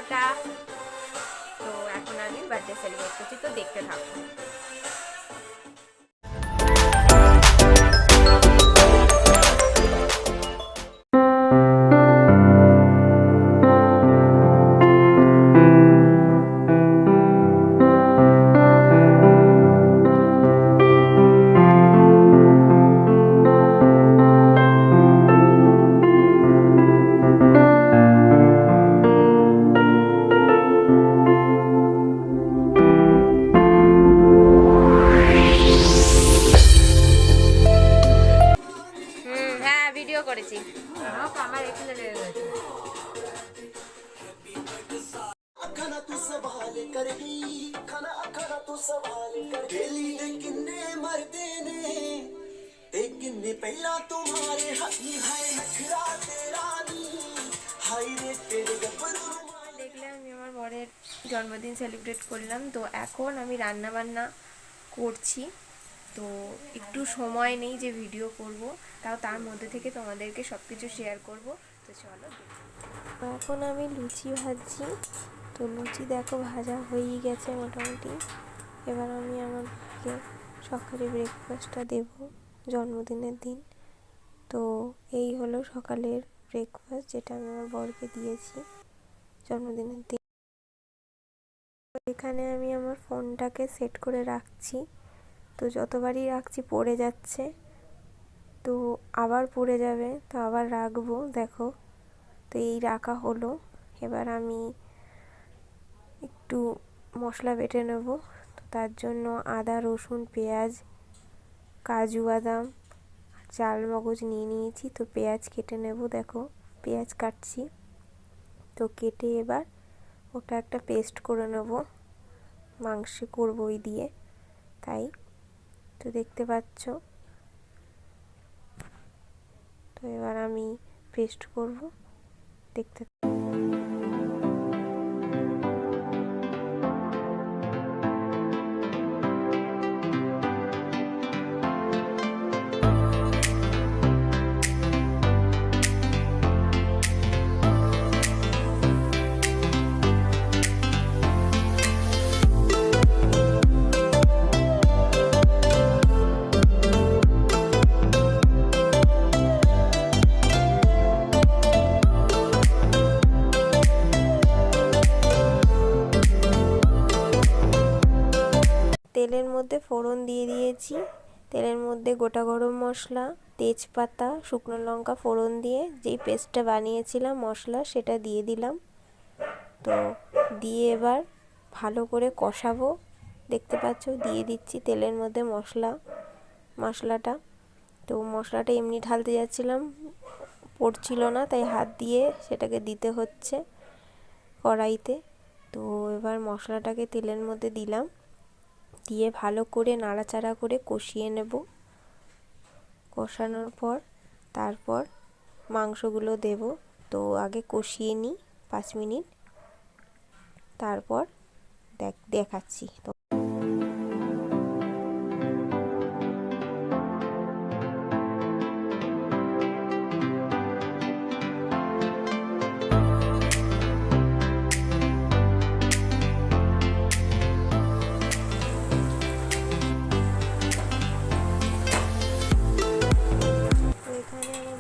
9টা। তো এখন আমি বার্থডে সেলিব্রেট করছি, তো দেখতে থাকো। ভিডিও করেছি, আমার এখানে লেগে গেছে। खाना तू सवाल करगी, खाना तू सवाल कर दिल्ली दे किन्ने मरदे ने ते किन्ने पहला तुम्हारे हाथी है नखरा तेरा नी हाय रे तेरे गब्बरू। দেখলে আমি আমার বরের জন্মদিন সেলিব্রেট করলাম। তো এখন আমি রান্না বান্না করছি, তো একটু সময় নেই যে ভিডিও করব, তাও তার মধ্যে থেকে তোমাদেরকে সব কিছু শেয়ার করব। তো চলো, এখন আমি লুচি ভাজছি। তো লুচি দেখো ভাজা হয়েই গেছে মোটামুটি। এবার আমি আমাকে সকালে ব্রেকফাস্টটা দেব জন্মদিনের দিন। তো এই হলো সকালের ব্রেকফাস্ট, যেটা আমি আমার বরকে দিয়েছি জন্মদিনের দিন। এখানে আমি আমার ফোনটাকে সেট করে রাখছি, তো যতবারই রাখছি পড়ে যাচ্ছে, তো আবার পড়ে যাবে, তো আবার রাখবো। দেখো, তো এই রাখা হলো। এবার আমি একটু মশলা বেটে নেব। তো তার জন্য আদা, রসুন, পেঁয়াজ, কাজু বাদাম, চাল মগজ নিয়ে নিয়েছি। তো পেঁয়াজ কেটে নেব, দেখো পেঁয়াজ কাটছি। তো কেটে এবার ওটা একটা পেস্ট করে নেব, মাংসে করবো ওই দিয়ে, তাই। তো দেখতে পাচ্ছ, তো এবার আমি পেস্ট করব, দেখতে। তেলের মধ্যে ফোড়ন দিয়ে দিয়েছি। তেলের মধ্যে গোটা গরম মশলা, তেজপাতা, শুকনো লঙ্কা ফোড়ন দিয়ে যেই পেস্টটা বানিয়েছিলাম মশলা, সেটা দিয়ে দিলাম। তো দিয়ে এবার ভালো করে কষাবো। দেখতে পাচ্ছ দিয়ে দিচ্ছি তেলের মধ্যে মশলাটা। তো মশলাটা এমনি ঢালতে যাচ্ছিলাম, পড়ছিল না, তাই হাত দিয়ে সেটাকে দিতে হচ্ছে কড়াইতে। তো এবার মশলাটাকে তেলের মধ্যে দিলাম, দিয়ে ভালো করে নাড়াচাড়া করে কষিয়ে নেব। কষানোর পর তারপর মাংসগুলো দেব। তো আগে কষিয়ে নিই 5 মিনিট, তারপর দেখাচ্ছি। তো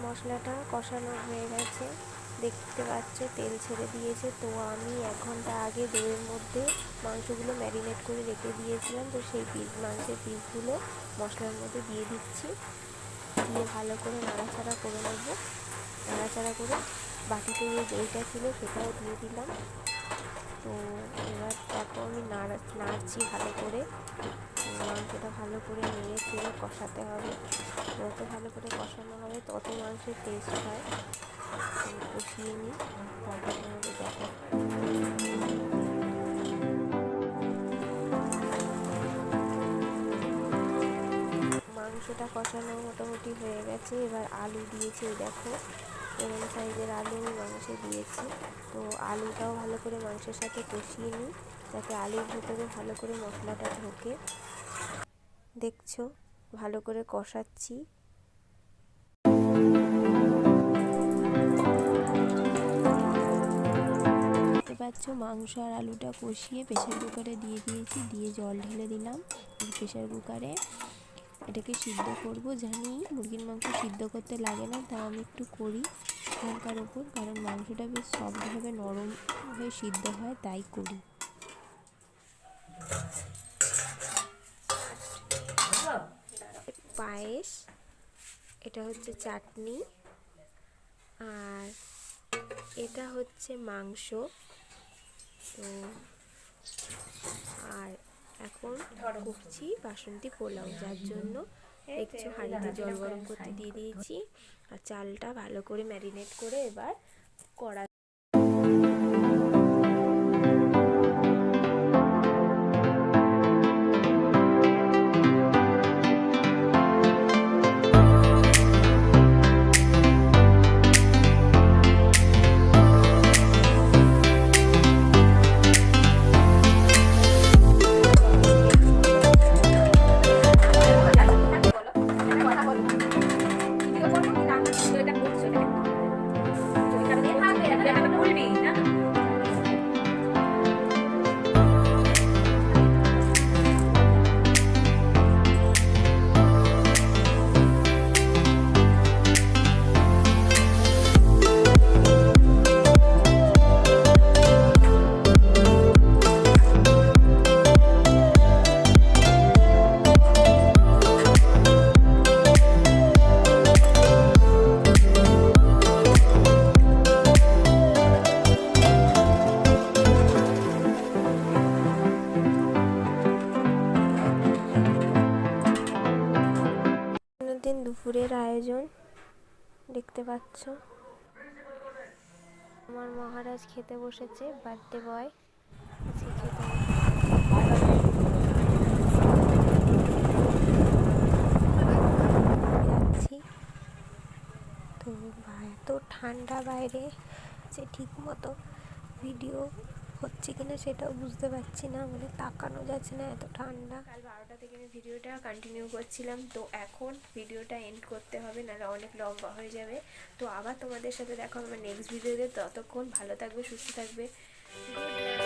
মশলাটা কষানো হয়ে গেছে, দেখতে পাচ্ছ তেল ছেড়ে দিয়েছে। তো আমি 1 ঘন্টা আগে দইয়ের মধ্যে মাংসগুলো ম্যারিনেট করে রেখে দিয়েছিলাম। তো সেই মাংসের পিসগুলো মশলার মধ্যে দিয়ে দিচ্ছি, দিয়ে ভালো করে নাড়াচাড়া করে নেব। নাড়াচাড়া করে বাটিতে যে দইটা ছিল সেটাও দিয়ে দিলাম। তো এবার দেখো আমি নাড়ছি ভালো করে। মাংসটা ভালো করে নেড়ে চেড়ে কষাতে হবে, যত ভালো করে কষানো হবে তত মাংসের টেস্ট হয়। কষিয়ে নিই, তারপর তোমাকে দেখো। মাংসটা কষানো মোটামুটি হয়ে গেছে। এবার আলু দিয়েছি, দেখো এরকম সাইজের আলু আমি মাংসে দিয়েছি। তো আলুটাও ভালো করে মাংসের সাথে কষিয়ে নিই, যাতে আলুর ভিতরে ভালো করে মশলাটা ঢোকে। দেখছো ভালো করে কষাচ্ছি। পাচ্ছ মাংস আর আলুটা কষিয়ে প্রেশার কুকারে দিয়ে দিয়েছি, দিয়ে জল ঢেলে দিলাম প্রেশার কুকারে। এটাকে সিদ্ধ করব। জানি মুরগির মাংস সিদ্ধ করতে লাগে না, তাও আমি একটু করি হালকার ওপর, কারণ মাংসটা বেশ সফটভাবে নরম হয়ে সিদ্ধ হয়, তাই করি। পায়েস, এটা হচ্ছে চাটনি, আর এটা হচ্ছে মাংস। তো আর এখন করছি বাসন্তী পোলাও, যার জন্য দেখছো হাঁড়িতে জল গরম করতে দিয়ে দিয়েছি, আর চালটা ভালো করে ম্যারিনেট করে এবার কড়া দিন দুপুরের আয়োজন দেখতে পাচ্ছ। আমার মহারাজ খেতে বসেছে, বার্থডে বয় খেতে যাচ্ছি। তো এত ঠান্ডা বাইরে যে ঠিক মতো ভিডিও হচ্ছে কিনা সেটাও বুঝতে পারছি না, মানে তাকানো যাচ্ছে না, এত ঠান্ডা। কাল 12টা থেকে আমি ভিডিওটা কন্টিনিউ করছিলাম, তো এখন ভিডিওটা এন্ড করতে হবে, নাহলে অনেক লম্বা হয়ে যাবে। তো আবার তোমাদের সাথে দেখা হবে নেক্সট ভিডিওতে। ততক্ষণ ভালো থাকবে, সুস্থ থাকবে, গুড নাইট।